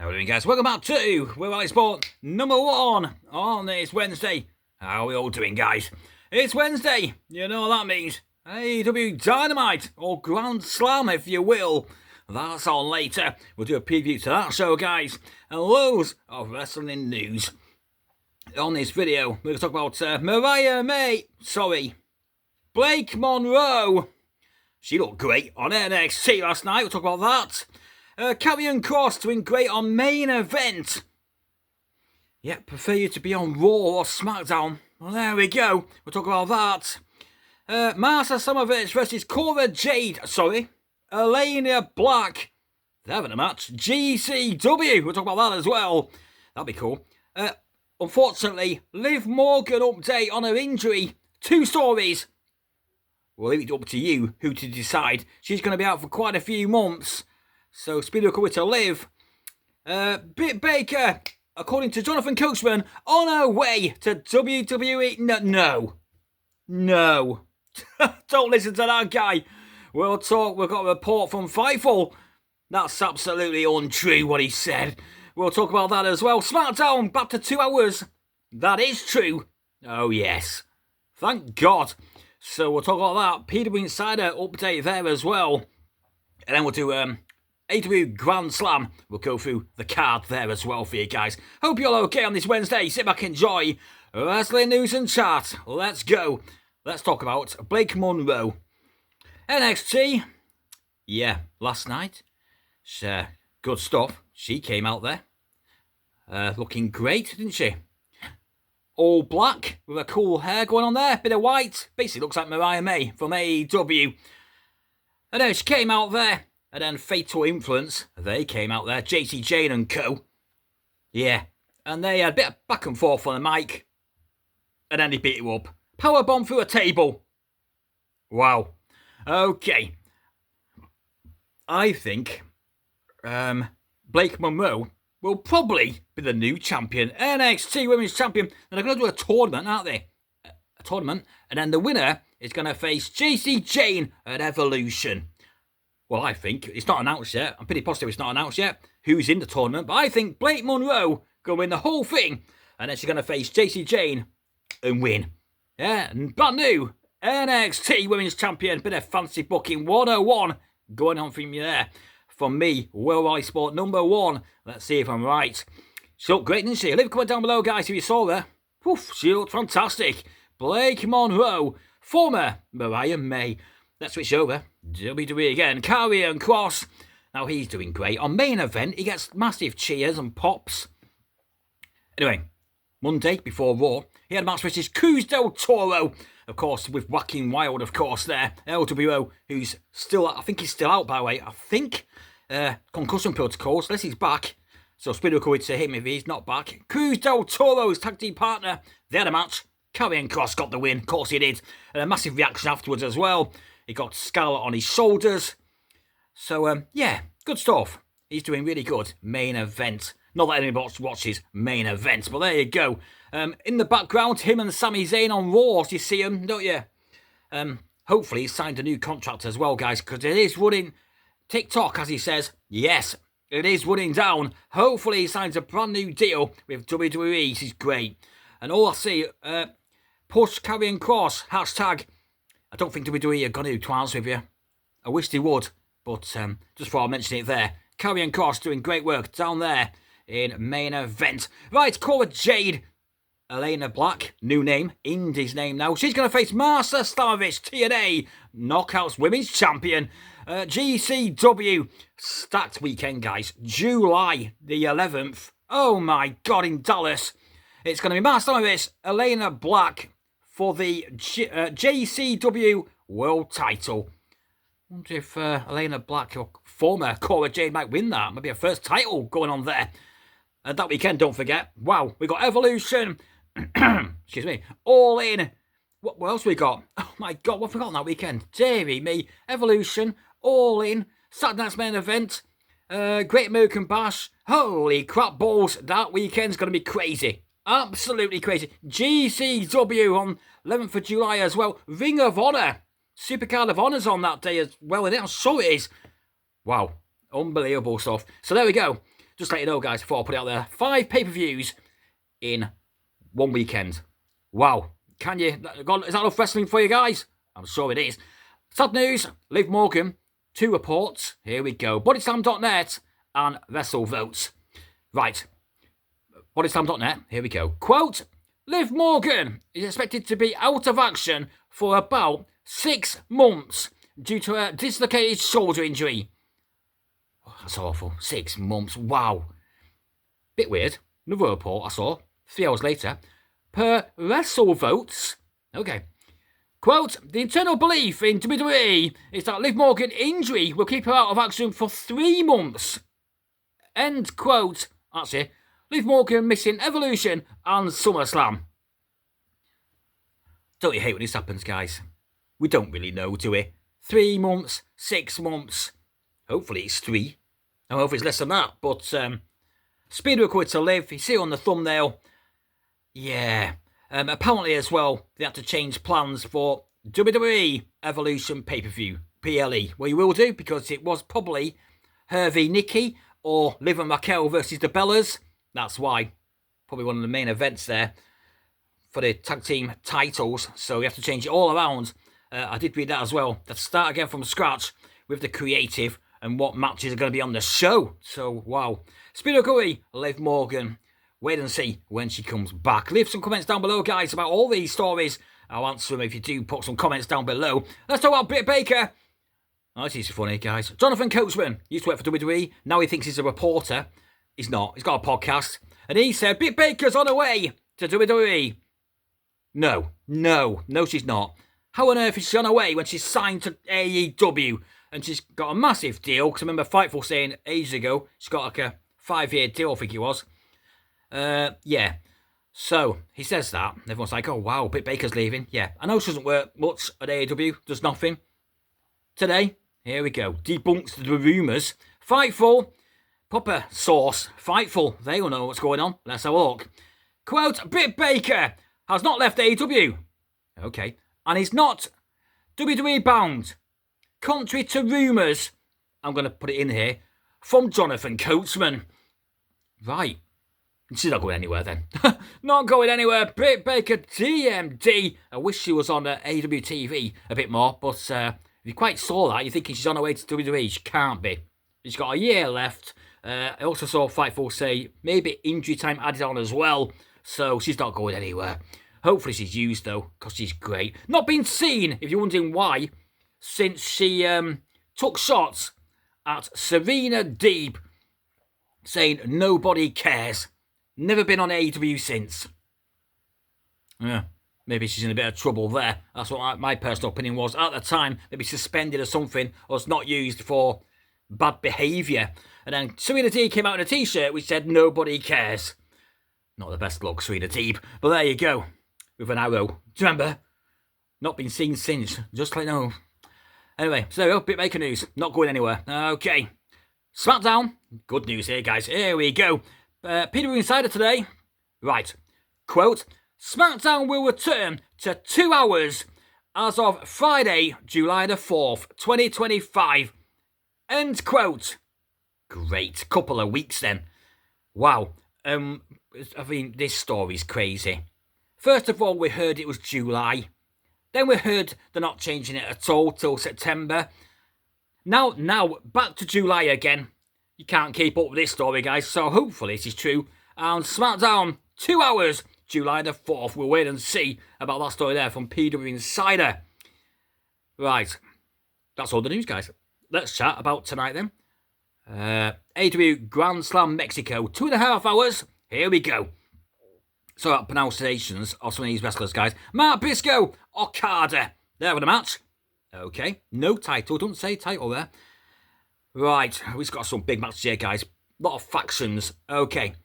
How are we doing, guys? Welcome back to World Sport number 1 on this Wednesday. How are we all doing, guys? It's Wednesday. You know what that means. AEW Dynamite, or Grand Slam, if you will. That's on later. We'll do a preview to that show, guys. And loads of wrestling news. On this video, we're going to talk about Blake Monroe. She looked great on NXT last night. We'll talk about that. Karrion Kross doing great on main event. Yeah, prefer you to be on Raw or Smackdown. Well, there we go. We'll talk about that. Marcia Samovich versus Elena Black. They're having a match. GCW. We'll talk about that as well. That'll be cool. Unfortunately, Liv Morgan update on her injury. 2 stories. We'll leave it up to you who to decide. She's going to be out for quite a few months. So, speedy recovery to Liv. Britt Baker, according to Jonathan Coachman, on her way to WWE. No. Don't listen to that guy. We'll talk. We've got a report from Fightful. That's absolutely untrue what he said. We'll talk about that as well. Smackdown, back to 2 hours. That is true. Oh, yes. Thank God. So, we'll talk about that. PW Insider update there as well. And then we'll do AEW Grand Slam. We'll go through the card there as well for you guys. Hope you're all okay on this Wednesday. Sit back, enjoy wrestling news and chat. Let's go. Let's talk about Blake Monroe. NXT. Yeah, last night. Good stuff. She came out there. Looking great, didn't she? All black with her cool hair going on there. Bit of white. Basically looks like Mariah May from AEW. And then she came out there. And then Fatal Influence, they came out there, JC Jane and co. Yeah, and they had a bit of back and forth on the mic. And then they beat you up. Powerbomb through a table. Wow. Okay. I think Blake Monroe will probably be the new champion. NXT Women's Champion. And they're going to do a tournament, aren't they? A tournament. And then the winner is going to face JC Jane at Evolution. Well, I think it's not announced yet. I'm pretty positive it's not announced yet who's in the tournament. But I think Blake Monroe going to win the whole thing. And then she's going to face JC Jane and win. Yeah, and brand new NXT Women's Champion. Bit of fancy booking 101 going on from you there. From me, Worldwide Sport number 1. Let's see if I'm right. She looked great, didn't she? Leave a comment down below, guys, if you saw her. Oof, she looked fantastic. Blake Monroe, former Mariah May. Let's switch over. WWE again. Karrion Kross. Now he's doing great. On main event, he gets massive cheers and pops. Anyway, Monday before Raw, he had a match versus Cruz del Toro. Of course, with Whacking Wild, of course, there. LWO, who's still, I think he's still out, by the way. I think. Concussion protocols, unless he's back. So speed recovery to him if he's not back. Cruz del Toro's tag team partner. They had a match. Karrion Kross got the win. Of course he did. And a massive reaction afterwards as well. He got scarlet on his shoulders. So, yeah, good stuff. He's doing really good. Main event. Not that anybody watches main events, but there you go. In the background, him and Sami Zayn on Raw. You see him, don't you? Hopefully he's signed a new contract as well, guys, because it is running TikTok, as he says. Yes, it is running down. Hopefully he signs a brand new deal with WWE. This is great. And all I see, push Karrion Kross, hashtag. I don't think WWE are going to answer with you. I wish they would, but just thought I'd mention it there. Karrion Kross doing great work down there in main event. Right, Cora Jade. Elena Black, new name, Indy's name now. She's going to face Marcia Slamovich, TNA, Knockouts Women's Champion. GCW, stacked weekend, guys. July the 11th. Oh my God, in Dallas. It's going to be Marcia Slamovich, Elena Black, for the JCW World Title. Wonder if Elena Black, or former Cora Jade, might win that. Maybe a first title going on there. That weekend, don't forget. Wow, we got Evolution. Excuse me. All In. What else we got? Oh my God, what have we got on that weekend? Deary me. Evolution. All In. Saturday night's main event. Great American Bash. Holy crap balls. That weekend's going to be crazy. Absolutely crazy. GCW on 11th of July as well. Ring of Honor. Supercard of Honor's on that day as well. And so it is. Wow. Unbelievable stuff. So there we go. just to let you know, guys, before I put it out there, 5 pay-per-views in one weekend. Wow. Can you? Is that enough wrestling for you guys? I'm sure it is. Sad news, Liv Morgan, 2 reports. Here we go. Bodyslam.net and WrestleVotes. Right. Bodyslam.net, here we go. Quote, Liv Morgan is expected to be out of action for about 6 months due to a dislocated shoulder injury. Oh, that's awful. 6 months. Wow. Bit weird. Another report I saw 3 hours later. Per WrestleVotes. Okay. Quote, the internal belief in WWE is that Liv Morgan's injury will keep her out of action for 3 months. End quote. That's it. Liv Morgan missing Evolution and SummerSlam. Don't you hate when this happens, guys? We don't really know, do we? 3 months, 6 months. Hopefully it's 3. I hope it's less than that. But speed recovery to Liv. You see it on the thumbnail. Yeah. Apparently as well, they had to change plans for WWE Evolution pay-per-view, PLE. Well, you will do, because it was probably her v Nikki or Liv and Raquel versus the Bellas. That's why. Probably one of the main events there for the tag team titles. So you have to change it all around. I did read that as well. Let's start again from scratch with the creative and what matches are going to be on the show. So, wow. Speed recovery, Liv Morgan. Wait and see when she comes back. Leave some comments down below, guys, about all these stories. I'll answer them if you do put some comments down below. Let's talk about Britt Baker. Oh, this is funny, guys. Jonathan Coachman used to work for WWE. Now he thinks he's a reporter. He's not. He's got a podcast. And he said, Britt Baker's on her way to WWE. No, she's not. How on earth is she on her way when she's signed to AEW? And she's got a massive deal. Because I remember Fightful saying ages ago, she's got like a 5-year deal, I think it was. Yeah. So, he says that. Everyone's like, oh, wow, Britt Baker's leaving. Yeah, I know she doesn't work much at AEW. Does nothing. Today, here we go. Debunks the rumours. Fightful. Proper source. Fightful. They all know what's going on. Let's have a look. Quote, Britt Baker has not left AEW. Okay. And he's not WWE bound. Contrary to rumours. I'm going to put it in here. From Jonathan Coachman. Right. She's not going anywhere then. Not going anywhere. Britt Baker, TMD. I wish she was on AEW TV a bit more. But if you quite saw that, you're thinking she's on her way to WWE. She can't be. She's got a year left. I also saw Fightful say maybe injury time added on as well. So she's not going anywhere. Hopefully she's used though, because she's great. Not been seen, if you're wondering why, since she took shots at Serena Deeb, saying nobody cares. Never been on AEW since. Yeah, maybe she's in a bit of trouble there. That's what my personal opinion was. At the time, maybe suspended or something, or it's not used for bad behaviour. And then Serena Deeb came out in a t-shirt which said nobody cares. Not the best look, Serena Deeb. But there you go. With an arrow. Do you remember? Not been seen since. Just like no. Anyway, so there we go. Britt Baker news. Not going anywhere. Okay. Smackdown. Good news here, guys. Here we go. Peter Insider today. Right. Quote, Smackdown will return to 2 hours as of Friday, July the 4th, 2025. End quote. Great. Couple of weeks then. Wow. I mean, this story's crazy. First of all, we heard it was July. Then we heard they're not changing it at all till September. Now, back to July again. You can't keep up with this story, guys, so hopefully this is true. And SmackDown, 2 hours, July the 4th. We'll wait and see about that story there from PW Insider. Right, that's all the news, guys. Let's chat about tonight then. AEW Grand Slam Mexico, 2.5 hours. Here we go. So that pronunciations of some of these wrestlers, guys. Mark Briscoe, Okada. There with the match. Okay, no title, don't say title there. Right, we've got some big matches here, guys. A lot of factions. Okay.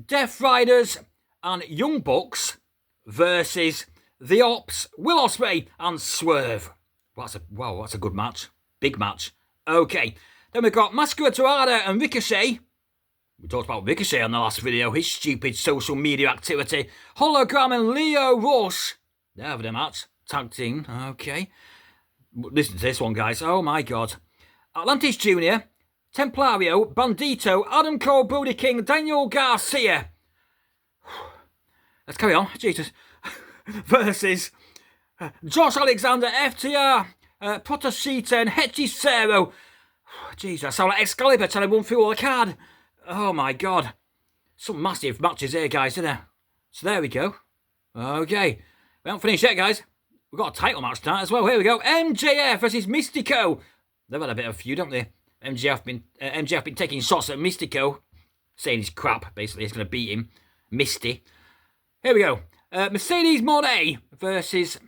Death Riders and Young Bucks versus The Ops, Will Ospreay and Swerve. Wow, that's a good match. Big match. Okay. Then we've got Masquerade and Ricochet. We talked about Ricochet on the last video. His stupid social media activity. Hologram and Leo Rush. There for the match. Tag team. Okay. Listen to this one, guys. Oh, my God. Atlantis Jr., Templario, Bandito, Adam Cole, Brody King, Daniel Garcia. Let's carry on. Jesus. Versus Josh Alexander, FTR, Protoshita, and Hechicero. Jesus, I sound like Excalibur trying to run through all the card. Oh my god. Some massive matches here, guys, isn't there? So there we go. Okay. We haven't finished yet, guys. We've got a title match tonight as well. Here we go. MJF versus Mystico. They've had a bit of a feud, haven't they? MJF been taking shots at Mystico, saying he's crap, basically. He's going to beat him. Misty. Here we go. Mercedes Moné versus...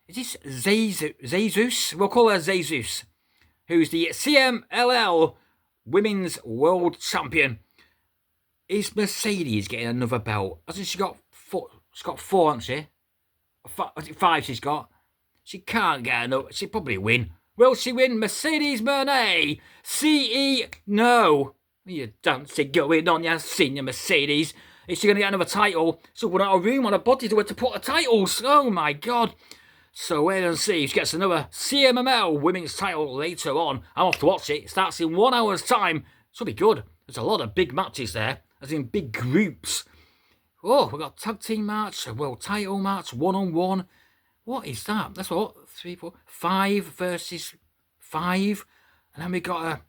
Is this Jesus? We'll call her Jesus. Who's the CMLL Women's World Champion. Is Mercedes getting another belt? Hasn't she got four? She's got four, hasn't she? Five she's got. She can't get another. She'll probably win. Will she win? Mercedes Moné. CE. No. You dancing going on, you senior Mercedes. Is she going to get another title? So we're out of room on her body to put the titles. Oh my god. So wait and see if she gets another CMML women's title later on. I'm off to watch it. It starts in 1 hour's time. Should be good. There's a lot of big matches there, as in big groups. Oh, we've got tag team match, a world title match, 1-on-1. What is that? That's what? 3, 4, 5 versus 5. And then we got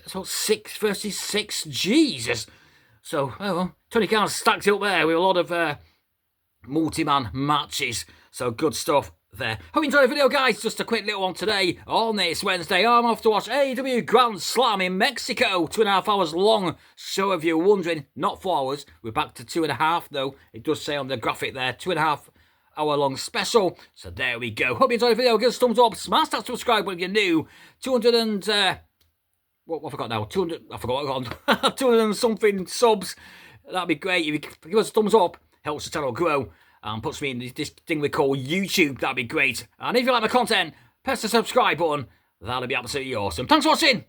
so 6 versus 6. Jesus. So, oh well, Tony Khan's stacked it up there with a lot of multi-man matches. So good stuff there. Hope you enjoyed the video, guys. Just a quick little one today on this Wednesday. I'm off to watch AEW Grand Slam in Mexico. 2.5 hours long show, if you're wondering. Not 4 hours. We're back to 2.5 though. It does say on the graphic there, 2.5 hour long special. So there we go. Hope you enjoyed the video. Give us a thumbs up. Smash that subscribe button if you're new. 200 and... what I forgot now? 200... I forgot what I got on. 200 and something subs. That'd be great. If you give us a thumbs up, helps the channel grow. And puts me in this thing we call YouTube. That'd be great. And if you like my content, press the subscribe button. That'll be absolutely awesome. Thanks for watching.